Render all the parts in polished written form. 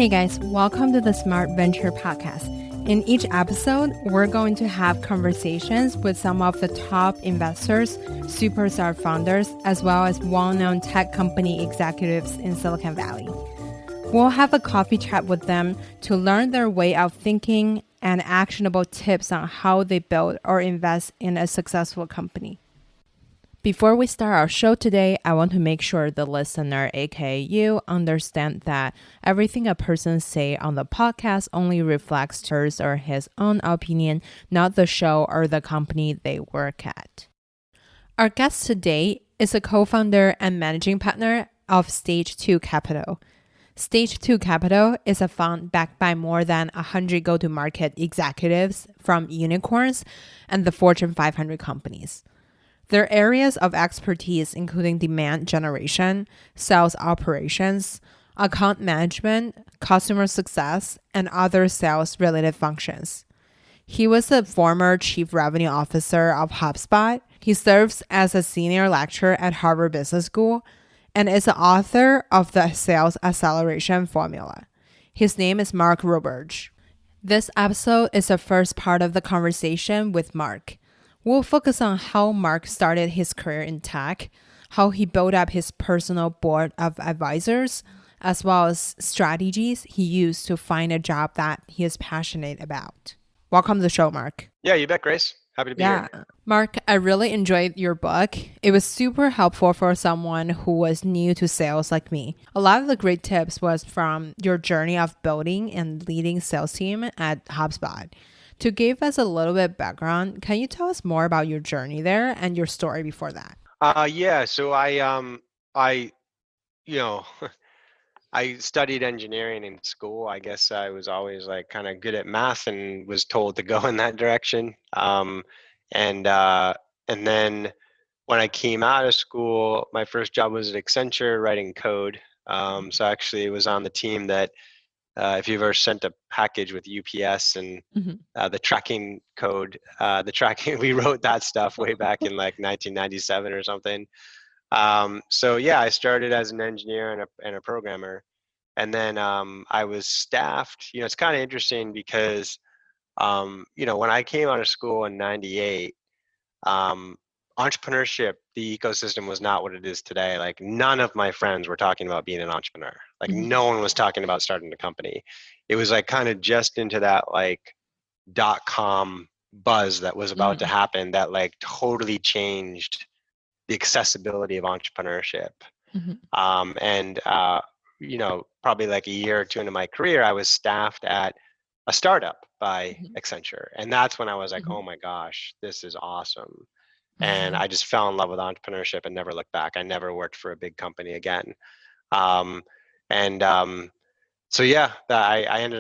Hey guys, welcome to the Smart Venture Podcast. In each episode, we're going to have conversations with some of the top investors, superstar founders, as well as well-known tech company executives in Silicon Valley. We'll have a coffee chat with them to learn their way of thinking and actionable tips on how they build or invest in a successful company. Before we start our show today, I want to make sure the listener, aka you, understand that everything a person say on the podcast only reflects hers or his own opinion, not the show or the company they work at. Our guest today is a co-founder and managing partner of Stage 2 Capital. Stage 2 Capital is a fund backed by more than 100 go-to-market executives from unicorns and the Fortune 500 companies. Their areas of expertise including demand generation, sales operations, account management, customer success, and other sales-related functions. He was the former chief revenue officer of HubSpot. He serves as a senior lecturer at Harvard Business School and is the author of the Sales Acceleration Formula. His name is Mark Roberge. This episode is the first part of the conversation with Mark. We'll focus on how Mark started his career in tech, how he built up his personal board of advisors, as well as strategies he used to find a job that he is passionate about. Welcome to the show, Mark. Yeah, you bet, Grace. Happy to be here. Mark, I really enjoyed your book. It was super helpful for someone who was new to sales like me. A lot of the great tips was from your journey of building and leading sales team at HubSpot. To give us a little bit of background, can you tell us more about your journey there and your story before that? So I I studied engineering in school. I guess I was always like kind of good at math and was told to go in that direction. And then when I came out of school, my first job was at Accenture writing code. So actually, it was on the team that if you've ever sent a package with UPS and the tracking code, we wrote that stuff way back in like 1997 or something. I started as an engineer and a programmer, and then I was staffed. It's kind of interesting because when I came out of school in '98, entrepreneurship, the ecosystem was not what it is today. Like none of my friends were talking about being an entrepreneur. Like no one was talking about starting a company. It was like kind of just into that like .com buzz that was about to happen that like totally changed the accessibility of entrepreneurship. Probably like a year or two into my career, I was staffed at a startup by Accenture. And that's when I was like, oh my gosh, this is awesome. And I just fell in love with entrepreneurship and never looked back. I never worked for a big company again. I ended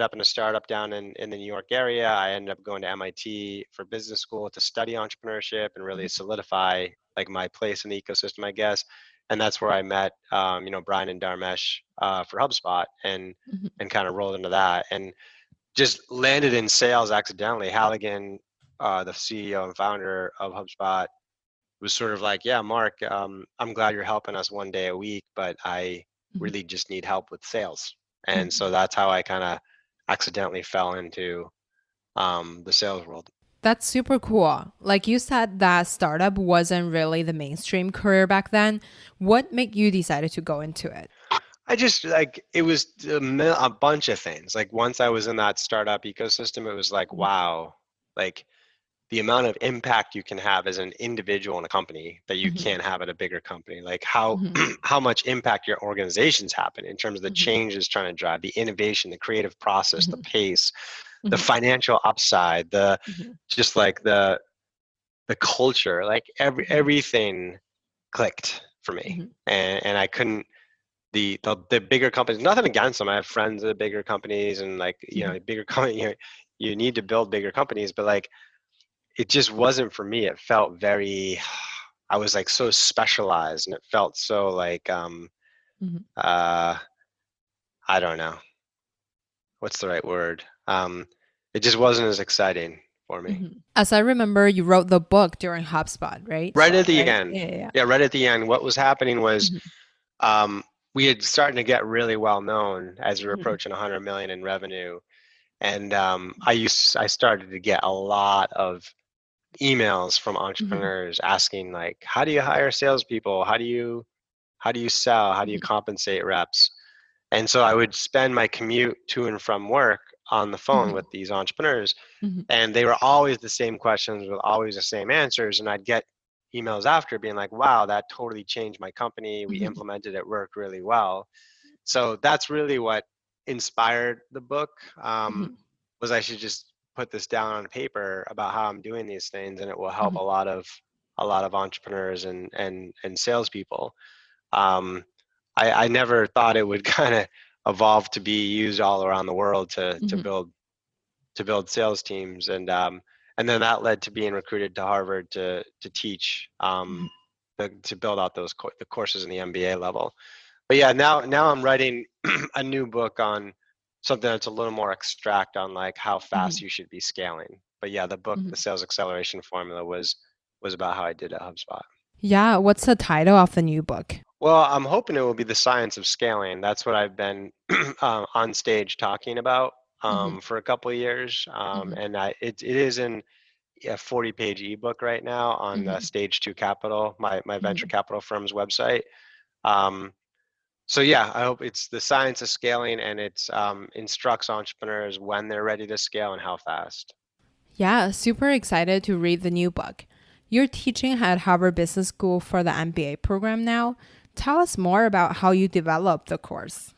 up in a startup down in the New York area. I ended up going to MIT for business school to study entrepreneurship and really solidify like my place in the ecosystem, I guess. And that's where I met, Brian and Dharmesh for HubSpot and kind of rolled into that and just landed in sales accidentally. Halligan, the CEO and founder of HubSpot, was sort of like, yeah, Mark, I'm glad you're helping us one day a week, but I really just need help with sales. And so that's how I kind of accidentally fell into the sales world. That's super cool. Like you said, that startup wasn't really the mainstream career back then. What made you decided to go into it? I just like, it was a bunch of things. Like once I was in that startup ecosystem, it was like, wow, like the amount of impact you can have as an individual in a company that you can't have at a bigger company, like how how much impact your organizations happen in terms of the changes trying to drive, the innovation, the creative process, the pace, the financial upside, the just like the culture, like everything clicked for me. And I couldn't, the bigger companies, nothing against them. I have friends at bigger companies and like, bigger company, you need to build bigger companies, but like, it just wasn't for me. It felt very, I was like so specialized and it felt so like, I don't know, what's the right word? It just wasn't as exciting for me. As I remember, you wrote the book during HubSpot, right? Right at the end. Yeah, right at the end. What was happening was we had starting to get really well known as we were Mhm. approaching 100 million in revenue. And I started to get a lot of emails from Mhm. entrepreneurs asking like, how do you hire salespeople? How do you sell? How do you Mhm. compensate reps? And so I would spend my commute to and from work on the phone Mhm. with these entrepreneurs, Mhm. and they were always the same questions with always the same answers. And I'd get emails after being like, wow, that totally changed my company. We Mhm. implemented it, worked really well. So that's really what inspired the book. Mhm. Was I should just put this down on paper about how I'm doing these things, and it will help Mhm. a lot of entrepreneurs and salespeople. Um, I never thought it would kind of evolve to be used all around the world Mhm. to build sales teams, and then that led to being recruited to Harvard to teach Mhm. to build out the courses in the MBA level. But yeah, now I'm writing a new book on something that's a little more abstract on like how fast Mhm. you should be scaling. But yeah, the book, Mhm. The Sales Acceleration Formula, was about how I did at HubSpot. Yeah, what's the title of the new book? Well, I'm hoping it will be the science of scaling. That's what I've been on stage talking about Mhm. for a couple of years, Mhm. and it is in a 40-page ebook right now on the Mhm. Stage Two Capital, my venture Mhm. capital firm's website. Um, so yeah, I hope it's the science of scaling, and it's instructs entrepreneurs when they're ready to scale and how fast. Yeah, super excited to read the new book. You're teaching at Harvard Business School for the MBA program now. Tell us more about how you developed the course.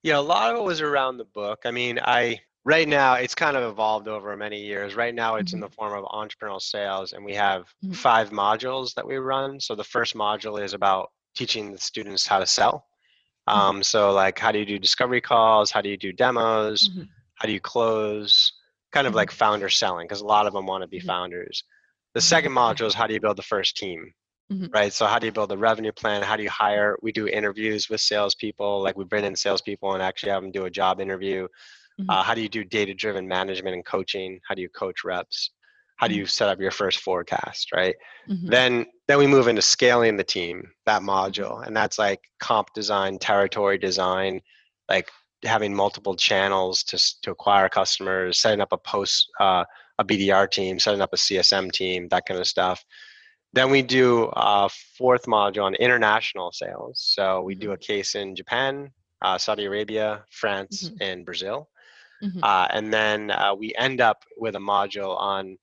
Yeah, a lot of it was around the book. I mean, I right now it's kind of evolved over many years. Right now it's in Mhm. the form of entrepreneurial sales, and we have Mhm. 5 modules that we run. So the first module is about teaching the students how to sell. Mhm. So like how do you do discovery calls? How do you do demos? Mhm. How do you close? Kind of Mhm. like founder selling, because a lot of them want to be Mhm. founders. The Mhm. second module is how do you build the first team, Mhm. right? So how do you build a revenue plan? How do you hire? We do interviews with salespeople, like we bring in salespeople and actually have them do a job interview. Mhm. How do you do data-driven management and coaching? How do you coach reps? How do Mhm. you set up your first forecast, right? Mhm. Then we move into scaling the team, that Mhm. module, and that's like comp design, territory design, like having multiple channels to acquire customers, setting up a BDR team, setting up a CSM team, that kind of stuff. Then we do a fourth module on international sales. So we do Mhm. a case in Japan, Saudi Arabia, France, Mhm. and Brazil. Mhm. And then we end up with a module on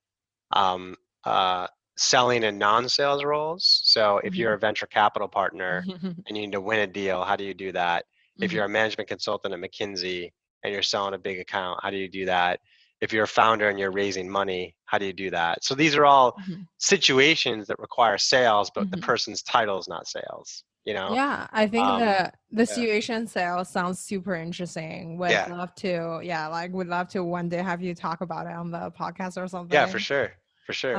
um, uh, selling in non-sales roles. So if you're Mhm. a venture capital partner Mhm. and you need to win a deal, how do you do that? If Mhm. you're a management consultant at McKinsey and you're selling a big account, how do you do that? If you're a founder and you're raising money, how do you do that? So these are all Mhm. situations that require sales, but the Mhm. person's title is not sales, you know? Yeah, I think Um, the yeah. situation sales sounds super interesting. Would Yeah. love to, yeah, like would love to one day have you talk about it on the podcast or Yeah, for something. sure. For sure.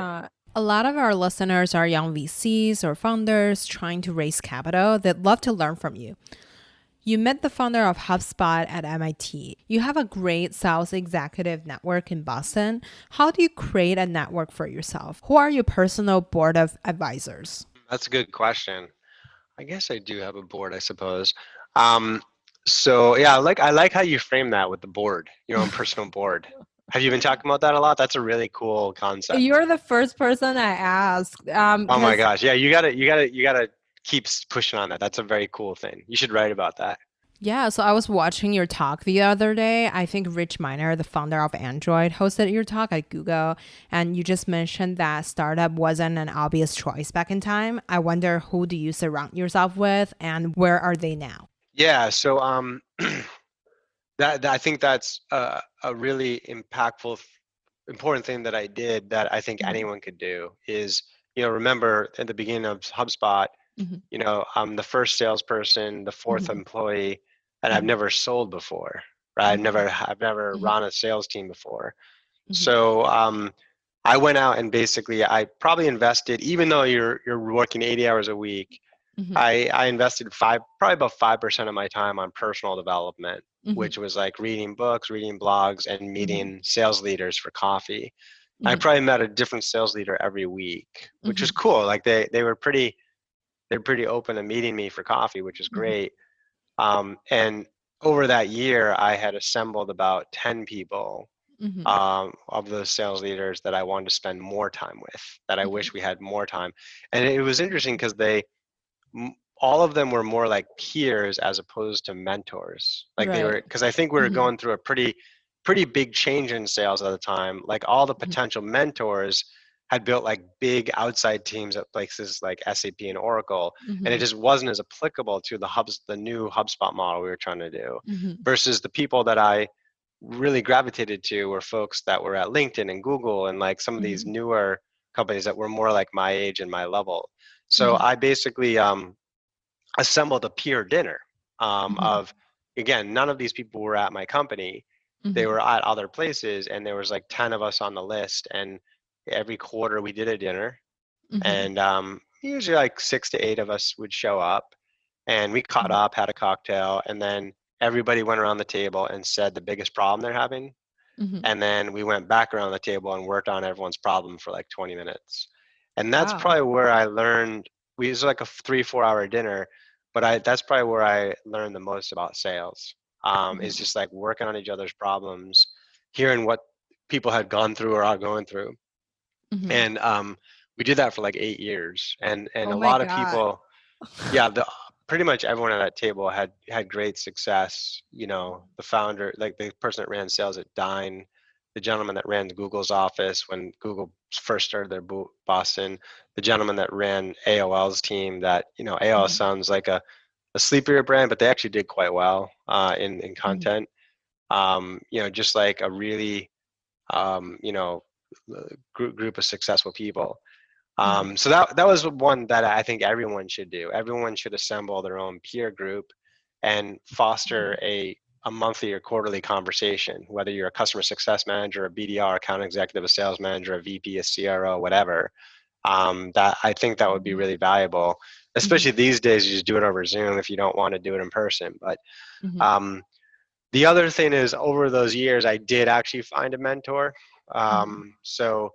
A lot of our listeners are young VCs or founders trying to raise capital. They'd love to learn from you. You met the founder of HubSpot at MIT. You have a great sales executive network in Boston. How do you create a network for yourself? Who are your personal board of advisors? That's a good question. I guess I do have a board, I suppose. Um, so yeah, I like how you frame that with the board, your own personal board. Have you been talking about that a lot? That's a really cool concept. You're the first person I asked. Oh my Because gosh. Yeah, you gotta keep pushing on that. That's a very cool thing. You should write about that. yeah, so I was watching your talk the other day. I think Rich Miner, the founder of Android, hosted your talk at Google. And you just mentioned that startup wasn't an obvious choice back in time. I wonder who do you surround yourself with and where are they now? Yeah, so that I think that's a really impactful, important thing that I did that I think Mhm. anyone could do is, remember at the beginning of HubSpot, Mhm. I'm the first salesperson, the fourth Mhm. employee, and I've Mhm. never sold before, right? I've Mhm. never I've never Mhm. run a sales team before. Mhm. So I went out and basically I probably invested, even though you're working 80 hours a week, Mhm. I invested probably about 5% of my time on personal development, Mhm. which was like reading books, reading blogs, and Mhm. meeting sales leaders for coffee. I Mhm. probably met a different sales leader every week, which was Mhm. cool. Like they're pretty open to meeting me for coffee, which is Mhm. great. And over that year, I had assembled about 10 people Mm-hmm. of those sales leaders that I wanted to spend more time with, that I Mm-hmm. wish we had more time. And it was interesting because all of them were more like peers as opposed to mentors. Like they Right. were, because I think we were Mm-hmm. going through a pretty big change in sales at the time. Like all the Mm-hmm. potential mentors had built like big outside teams at places like SAP and Oracle, and it Mm-hmm. just wasn't as applicable to the new HubSpot model we were trying to do. Mm-hmm. Versus the people that I really gravitated to were folks that were at LinkedIn and Google and like some of these Mm-hmm. newer companies that were more like my age and my level. So Mm-hmm. I basically assembled a peer dinner Mm-hmm. of, again, none of these people were at my company. They Mm-hmm. were at other places, and there was like 10 of us on the list. And every quarter we did a dinner, Mm-hmm. and usually like 6 to 8 of us would show up, and we caught Mm-hmm. up, had a cocktail, and then everybody went around the table and said the biggest problem they're having, Mm-hmm. and then we went back around the table and worked on everyone's problem for like 20 minutes. And that's Wow. probably where I learned. We It was like a 3 4 hour dinner, but I that's probably where I learned the most about sales. Is Mm-hmm. just like working on each other's problems, hearing what people had gone through or are going through. Mm-hmm. And we did that for like 8 years, and Oh a my lot of God. people, yeah, pretty much everyone at that table had great success. The founder, like the person that ran sales at Dine, the gentleman that ran Google's office when Google first started their Boston, the gentleman that ran AOL's team. That AOL Mm-hmm. sounds like a sleepier brand, but they actually did quite well in Mm-hmm. content. Just like a really um, you know group of successful people. Mm-hmm. So that was one that I think everyone should do. Everyone should assemble their own peer group and foster a monthly or quarterly conversation, whether you're a customer success manager, a BDR, account executive, a sales manager, a VP, a CRO, whatever. That I think that would be Mm-hmm. really valuable, Mm-hmm. especially these days. You just do it over Zoom if you don't want to do it in person. But Mm-hmm. um, the other thing is, over those years, I did actually find a mentor. So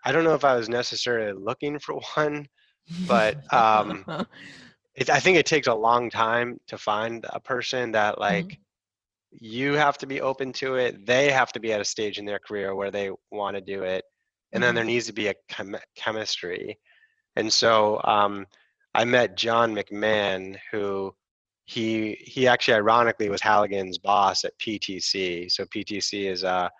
I don't know if I was necessarily looking for one, but I think it takes a long time to find a person that Mm-hmm. like you have to be open to it. They have to be at a stage in their career where they want to do it, and then Mm-hmm. there needs to be a chemistry. And so I met John McMahon, who he actually ironically was Halligan's boss at PTC. So PTC is a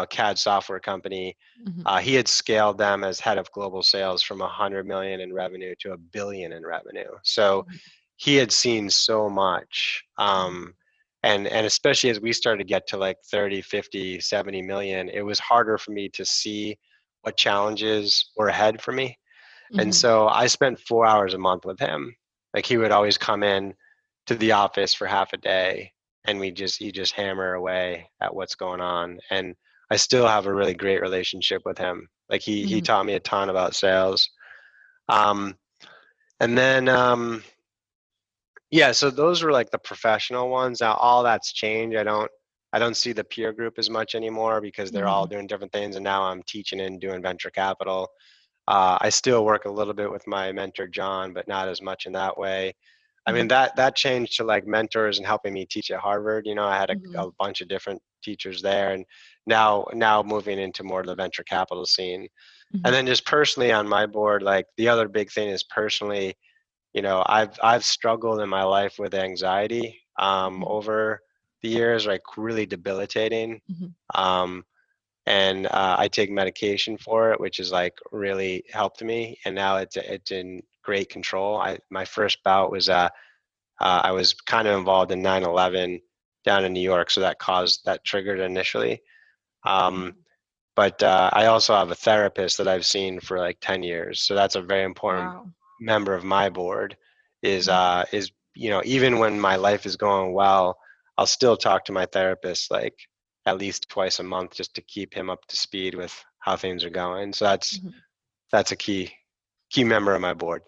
CAD software company. Mm-hmm. He had scaled them as head of global sales from 100 million in revenue to 1 billion in revenue. So he had seen so much. And especially as we started to get to like 30, 50, 70 million, it was harder for me to see what challenges were ahead for me. And Mm-hmm. so I spent 4 hours a month with him. Like he would always come in to the office for half a day, and he just hammer away at what's going on. And I still have a really great relationship with him. Like he Mm-hmm. taught me a ton about sales. Um, and then yeah, so those were like the professional ones. Now all that's changed. I don't see the peer group as much anymore because they're all Mm-hmm. doing different things, and now I'm teaching and doing venture capital. I still work a little bit with my mentor John, but not as much in that way. I mean, Mm-hmm. that changed to like mentors and helping me teach at Harvard. I had Mm-hmm. a bunch of different teachers there, and now moving into more of the venture capital scene. And Mm-hmm. then just personally on my board, like the other big thing is personally, I've struggled in my life with anxiety over the years, like really debilitating. Mm-hmm. Um, and I take medication for it, which has like really helped me. And now it's in great control. My first bout was I was kind of involved in 9/11 down in New York, so that triggered initially. Um, but I also have a therapist that I've seen for like 10 years, so that's a very important Wow. member of my board. Mm-hmm. Is even when my life is going well, I'll still talk to my therapist like at least twice a month just to keep him up to speed with how things are going. So Mm-hmm. that's a key member of my board.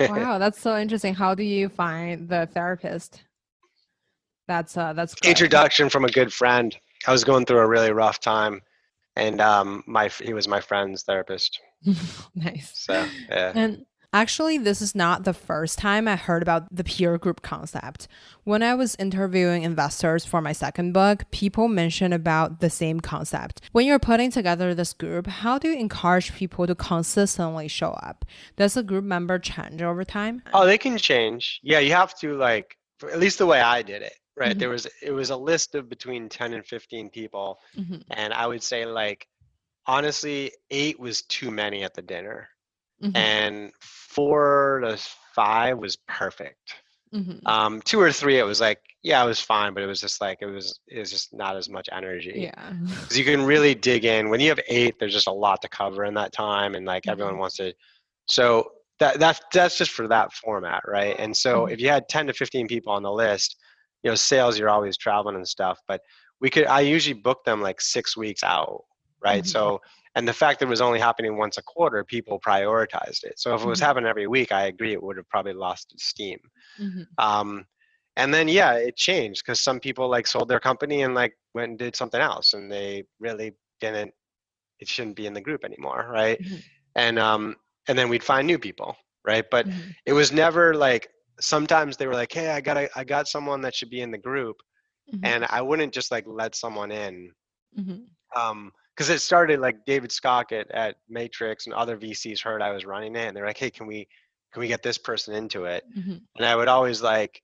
Wow, that's so interesting. How do you find the therapist? That's great. Introduction from a good friend. I was going through a really rough time, and he was my friend's therapist. Nice. So yeah. And Actually, this is not the first time I heard about the peer group concept. When I was interviewing investors for my second book, people mentioned about the same concept. When you're putting together this group, how do you encourage people to consistently show up? Does a group member change over time? Oh, they can change. Yeah, you have to like, at least the way I did it, right? Mm-hmm. It was a list of between 10 and 15 people, Mm-hmm. and I would say like honestly, 8 was too many at the dinner, Mm-hmm. and 4 to 5 was perfect. Mm-hmm. 2 or 3, it was like, yeah, it was fine, but it was just like it was just not as much energy. Yeah. Because you can really dig in. When you have 8, there's just a lot to cover in that time, and like everyone wants to. So that's just for that format, right? And so Mm-hmm. if you had 10 to 15 people on the list, you know, sales, you're always traveling and stuff, but I usually book them like 6 weeks out, right? Mm-hmm. So, and the fact that it was only happening once a quarter, people prioritized it. So if it was Mm-hmm. happening every week, I agree, it would have probably lost its steam. Mm-hmm. Um, and then yeah, it changed because some people like sold their company and like went and did something else, and they really didn't. It shouldn't be in the group anymore, right? Mm-hmm. And um, and then we'd find new people, right? But Mm-hmm. it was never like. Sometimes they were like, "Hey, I got someone that should be in the group," and I wouldn't just like let someone in. Mm-hmm. Because it started like David Scott at Matrix and other VCs heard I was running it, and they're like, "Hey, can we get this person into it?" Mm-hmm. And I would always like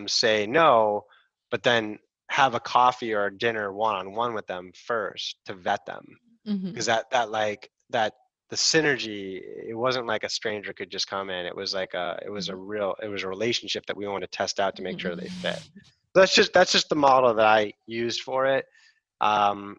say no, but then have a coffee or a dinner one-on-one with them first to vet them, Mm-hmm. because that the synergy, it wasn't like a stranger could just come in. It was like it was a relationship that we wanted to test out to make sure they fit. That's just the model that I used for it. Um,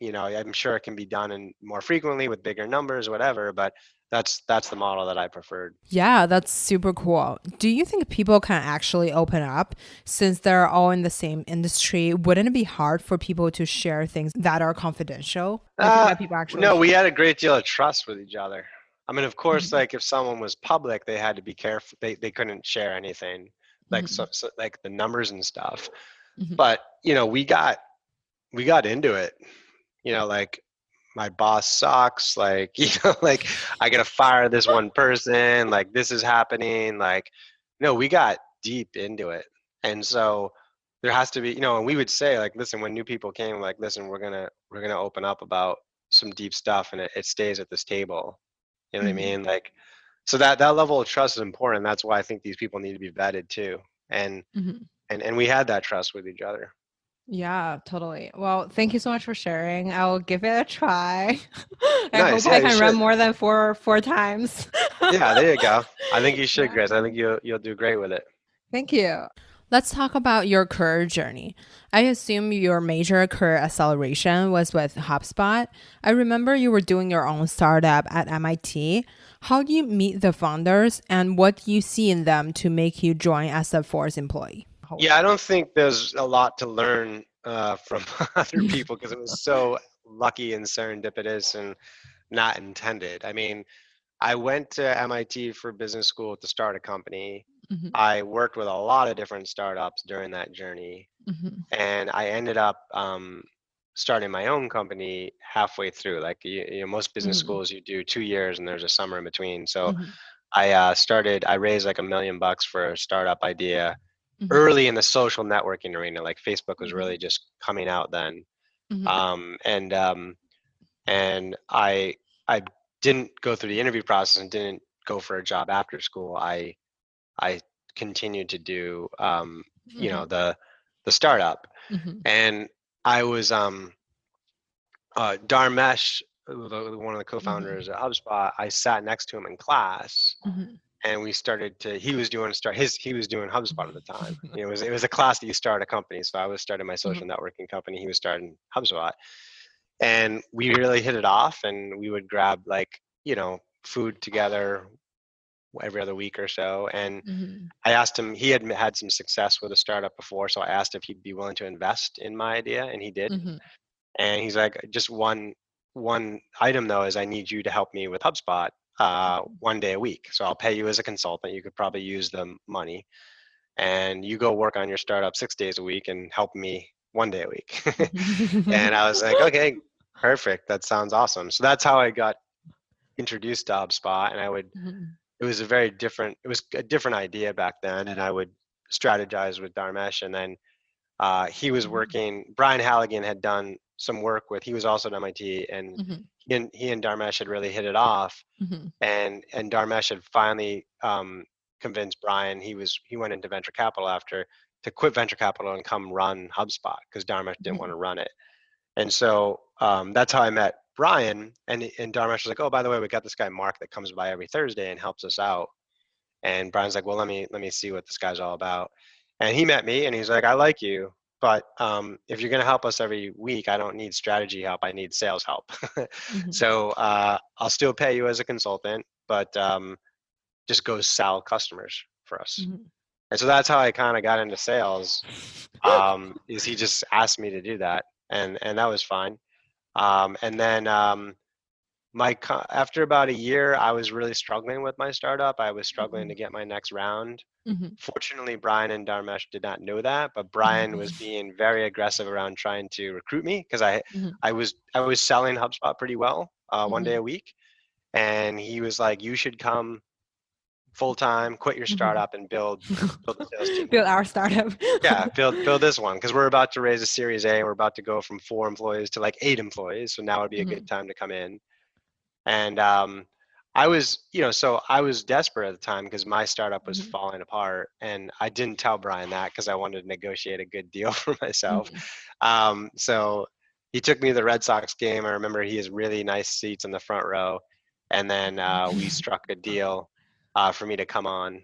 you know, I'm sure it can be done and more frequently with bigger numbers, whatever, but that's the model that I preferred. Yeah, that's super cool. Do you think people can actually open up since they're all in the same industry? Wouldn't it be hard for people to share things that are confidential? I think Uh, that people actually no, share. we had a great deal of trust with each other. I mean, of course, Mm-hmm. like if someone was public, they had to be careful. They couldn't share anything, like Mm-hmm. so like the numbers and stuff. Mm-hmm. But you know, we got into it. You know, like my boss sucks. Like you know, like I gotta fire this one person. Like this is happening. Like no, we got deep into it, and so there has to be, you know, and we would say like, listen, when new people came, like, listen, we're gonna open up about some deep stuff, and it stays at this table. You know what I Mm-hmm. mean? Like, so that level of trust is important. That's why I think these people need to be vetted too, and Mm-hmm. and we had that trust with each other. Yeah, totally. Well, thank you so much for sharing. I'll give it a try. I hope Nice, I yeah, you can run should. more than four times. Yeah, there you go. I think you should, Yeah. Grace. I think you'll do great with it. Thank you. Let's talk about your career journey. I assume your major career acceleration was with HubSpot. I remember you were doing your own startup at MIT. How do you meet the founders and what do you see in them to make you join as a fourth employee? Yeah, I don't think there's a lot to learn from other people because it was so lucky and serendipitous and not intended. I mean, I went to MIT for business school to start a company. Mhm, I worked with a lot of different startups during that journey, mhm, and I ended up starting my own company halfway through. Like you know, most business mhm, schools, you do 2 years and there's a summer in between. So mhm, I raised like $1 million for a startup idea mhm, early in the social networking arena. Like Facebook was mhm, really just coming out then. mhm, Um, and um, and I didn't go through the interview process and didn't go for a job after school. I continued to do you mhm, know, the startup, mhm, and I was Dharmesh, one of the mhm, co-founders at HubSpot. I sat next to him in class, mhm, and we started to. He was doing HubSpot at the time. You know, it was a class that you start a company. So I was starting my mhm, social networking company. He was starting HubSpot, and we really hit it off. And we would grab like, you know, food together every other week or so. And mhm, I asked him. He had some success with a startup before, so I asked if he'd be willing to invest in my idea, and he did. mhm, And he's like, just one item though is I need you to help me with HubSpot 1 day a week. So I'll pay you as a consultant. You could probably use the money, and you go work on your startup 6 days a week and help me 1 day a week. And I was like, okay, perfect. That sounds awesome. So that's how I got introduced to HubSpot, and I would mhm, it was a different idea back then, and I would strategize with Dharmesh, and then he was working. Brian Halligan had done some work with. He was also at MIT, and Mhm. he and Dharmesh had really hit it off. Mhm. And Dharmesh had finally convinced Brian. He went into venture capital after to quit venture capital and come run HubSpot because Dharmesh didn't want to run it. And so that's how I met Brian. And Dharmesh was like, "Oh, by the way, we got this guy Mark that comes by every Thursday and helps us out." And Brian's like, "Well, let me see what this guy's all about." And he met me, and he's like, "I like you, but if you're going to help us every week, I don't need strategy help. I need sales help. Mhm. So I'll still pay you as a consultant, but just go sell customers for us." Mhm. And so that's how I kind of got into sales. Is he just asked me to do that, and that was fine. And then after about a year, I was really struggling with my startup. I was struggling to get my next round. Mhm. Fortunately, Brian and Dharmesh did not know that, but Brian Mhm. was being very aggressive around trying to recruit me because Mhm. I was selling HubSpot pretty well, one day Mhm. a week, and he was like, "You should come full time, quit your Mhm. startup, and build a sales team." Build our startup. Yeah, build this one because we're about to raise a Series A. We're about to go from 4 employees to like 8 employees, so now would be a good Mhm. time to come in. And I was, so I was desperate at the time because my startup was Mhm. falling apart, and I didn't tell Brian that because I wanted to negotiate a good deal for myself. Mhm. So he took me to the Red Sox game. I remember he has really nice seats in the front row, and then we struck a deal for me to come on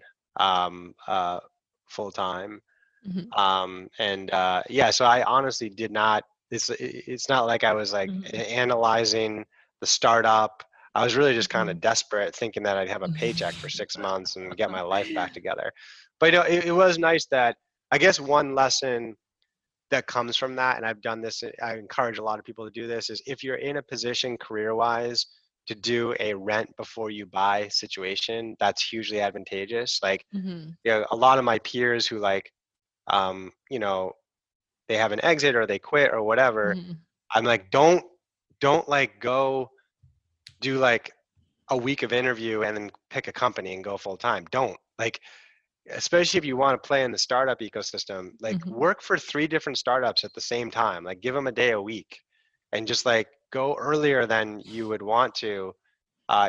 full time. Mhm. And yeah, so I honestly did not. It's not like I was like Mhm. analyzing the startup. I was really just kind of Mhm. desperate, thinking that I'd have a paycheck for 6 months and get my life back together. But it was nice that I guess one lesson that comes from that, and I've done this. I encourage a lot of people to do this. Is if you're in a position career-wise to do a rent before you buy situation, that's hugely advantageous. Like, Mhm. a lot of my peers who like um, you know, they have an exit or they quit or whatever, Mhm. I'm like, don't like go do like a week of interview and then pick a company and go full time. Don't like, especially if you want to play in the startup ecosystem, like Mhm. work for 3 different startups at the same time. Like give them a day a week and just like go earlier than you would want to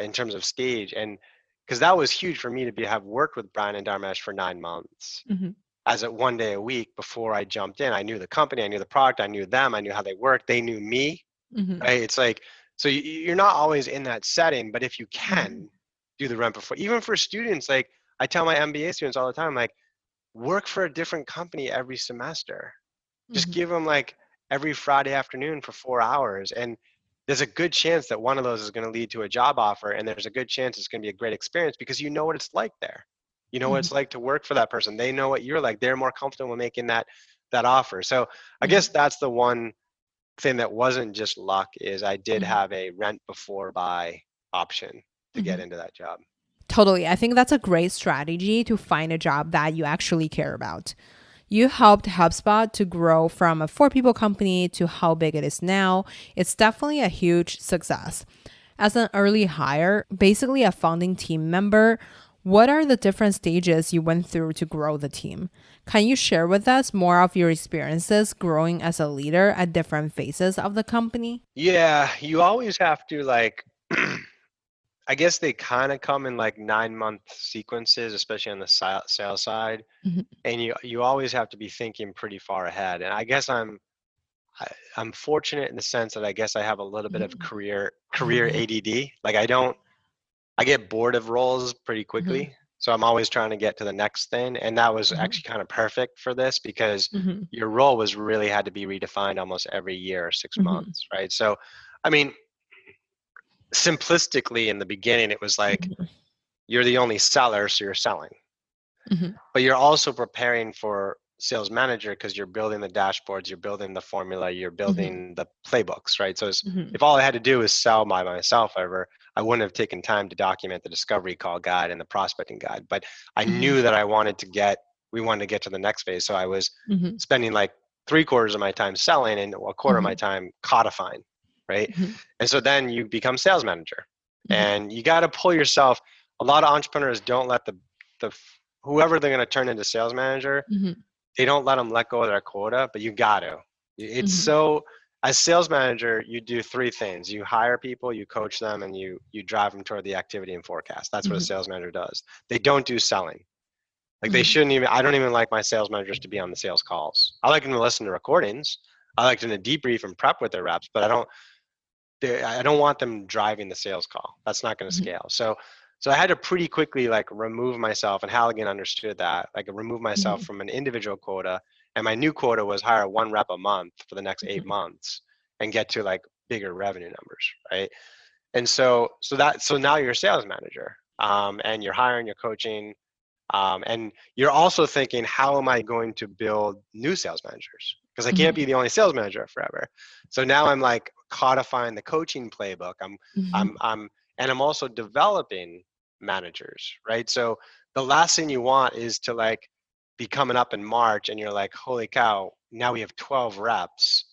in terms of stage. And because that was huge for me to have worked with Brian and Dharmesh for 9 months Mhm. as a one day a week before I jumped in. I knew the company, I knew the product, I knew them, I knew how they worked, they knew me, Mhm. right? It's like, so you're not always in that setting, but if you Mhm. can do the rent before, even for students, like I tell my MBA students all the time, like work for a different company every semester. Just Mhm. give them like every Friday afternoon for 4 hours. And there's a good chance that one of those is going to lead to a job offer. And there's a good chance it's going to be a great experience because you know what it's like there. You know what it's Mhm. like to work for that person. They know what you're like. They're more comfortable making that offer. So I guess Mhm. that's the one thing that wasn't just luck is I did Mhm. have a rent before buy option to get Mhm. into that job. Totally. I think that's a great strategy to find a job that you actually care about. You helped HubSpot to grow from a 4 people company to how big it is now. It's definitely a huge success. As an early hire, basically a founding team member, what are the different stages you went through to grow the team? Can you share with us more of your experiences growing as a leader at different phases of the company? Yeah, you always have to like I guess they kind of come in like 9 month sequences, especially on the sales side, Mhm. and you always have to be thinking pretty far ahead. And I guess I, I'm fortunate in the sense that I guess I have a little bit of Mhm. career ADD. Like I get bored of roles pretty Mhm. quickly, so I'm always trying to get to the next thing. And that was Mhm. actually kind of perfect for this because Mhm. your role was really had to be redefined almost every year or six Mhm. months, right? So, I mean, simplistically in the beginning, it was like Mhm. you're the only seller, so you're selling. Mhm. But you're also preparing for sales manager because you're building the dashboards, you're building the formula, you're Mhm. building the playbooks, right? So Mhm. if all I had to do was sell by myself ever, I wouldn't have taken time to document the discovery call guide and the prospecting guide. But I Mhm. knew that we wanted to get to the next phase. So I was Mhm. spending like 3/4 of my time selling and a quarter of my Mhm. time codifying, right? Mhm. And so then you become sales manager Mhm. and you got to pull yourself. a lot of entrepreneurs don't let the whoever they're going to turn into sales manager, they don't let them let go of their quota, but you got to. It's so, as sales manager, you do three things. You hire people, you coach them, and you drive them toward the activity and forecast. That's what a sales manager does. They don't do selling. Like they shouldn't even, I don't even like my sales managers to be on the sales calls. I like them to listen to recordings. I like them to debrief and prep with their reps, but I don't want them driving the sales call. That's not going to scale. So I had to pretty quickly like remove myself, and Halligan understood that, like remove myself from an individual quota. And my new quota was hire one rep a month for the next 8 months and get to like bigger revenue numbers, right? And so now you're a sales manager, and you're hiring, you're coaching, and you're also thinking, how am I going to build new sales managers? Because I can't be the only sales manager forever. So now I'm like codifying the coaching playbook. I'm also developing managers, right? So the last thing you want is to like be coming up in March and you're like, holy cow, now we have 12 reps.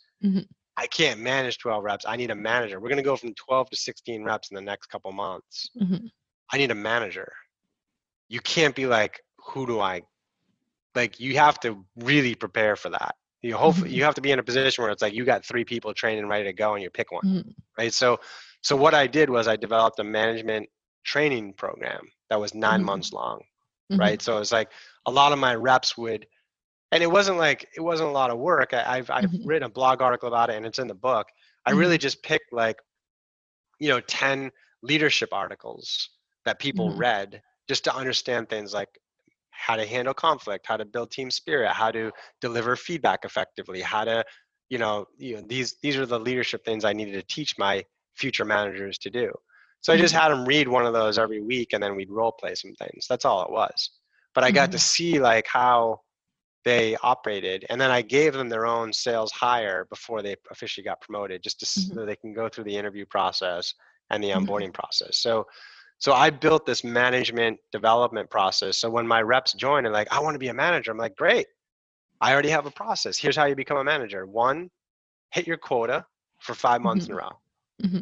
I can't manage 12 reps. I need a manager. We're going to go from 12 to 16 reps in the next couple months. I need a manager. You can't be like, who do I, like, you have to really prepare for that. You hopefully you have to be in a position where it's like you got 3 people trained and ready to go and you pick one, right? So what I did was I developed a management training program that was 9 months long, right? So it was like a lot of my reps would, and it wasn't a lot of work. I've written a blog article about it and it's in the book. I really just picked like, 10 leadership articles that people read just to understand things like how to handle conflict, how to build team spirit, how to deliver feedback effectively, how to, these are the leadership things I needed to teach my future managers to do. So I just had them read one of those every week and then we'd role play some things. That's all it was. But I got to see like how they operated, and then I gave them their own sales hire before they officially got promoted, just to so they can go through the interview process and the onboarding process. So I built this management development process. So when my reps join and like, I want to be a manager, I'm like, great. I already have a process. Here's how you become a manager. 1, hit your quota for 5 months in a row.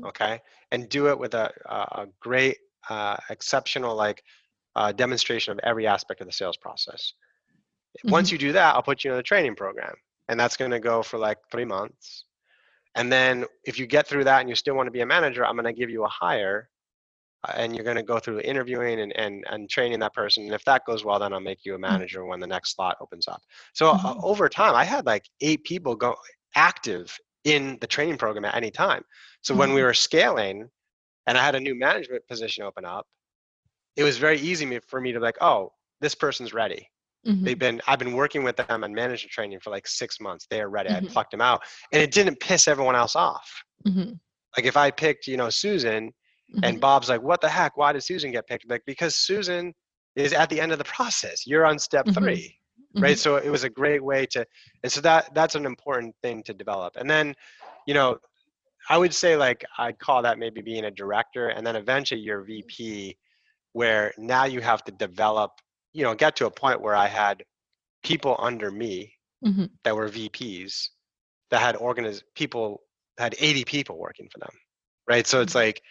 Okay. And do it with a great, exceptional, demonstration of every aspect of the sales process. Once you do that, I'll put you in a training program, and that's going to go for like 3 months. And then if you get through that and you still want to be a manager, I'm going to give you a hire, and you're going to go through interviewing and training that person. And if that goes well, then I'll make you a manager when the next slot opens up. So over time, I had like 8 people go active in the training program at any time. So when we were scaling and I had a new management position open up, it was very easy for me to be like, oh, this person's ready. I've been working with them on management training for like 6 months. They are ready. I plucked them out, and it didn't piss everyone else off. Like if I picked, Susan, and Bob's like, what the heck? Why did Susan get picked? Like, because Susan is at the end of the process. You're on step 3, right? So it was a great way to, and so that's an important thing to develop. And then, I would say like, I'd call that maybe being a director, and then eventually you're VP, where now you have to develop, get to a point where I had people under me that were VPs that had people had 80 people working for them, right? So it's like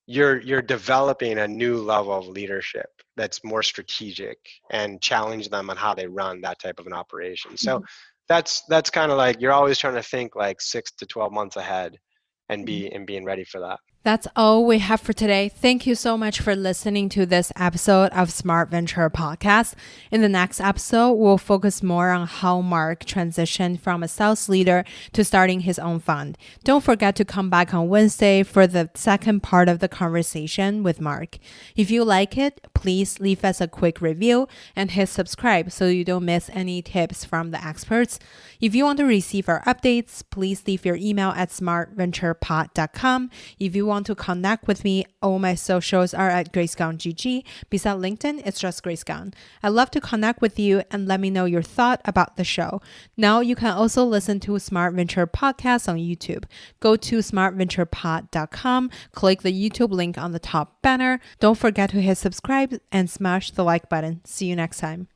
you're developing a new level of leadership that's more strategic and challenge them on how they run that type of an operation. So that's kind of like, you're always trying to think like 6 to 12 months ahead and being ready for that. That's all we have for today. Thank you so much for listening to this episode of Smart Venture Podcast. In the next episode, we'll focus more on how Mark transitioned from a sales leader to starting his own fund. Don't forget to come back on Wednesday for the second part of the conversation with Mark. If you like it, please leave us a quick review and hit subscribe so you don't miss any tips from the experts. If you want to receive our updates, please leave your email at smartventurepod.com. If you want to connect with me, all my socials are at Grace Gong GG. Besides LinkedIn, it's just Grace Gong. I'd love to connect with you and let me know your thought about the show. Now you can also listen to Smart Venture Podcast on YouTube. Go to smartventurepod.com, click the YouTube link on the top banner. Don't forget to hit subscribe and smash the like button. See you next time.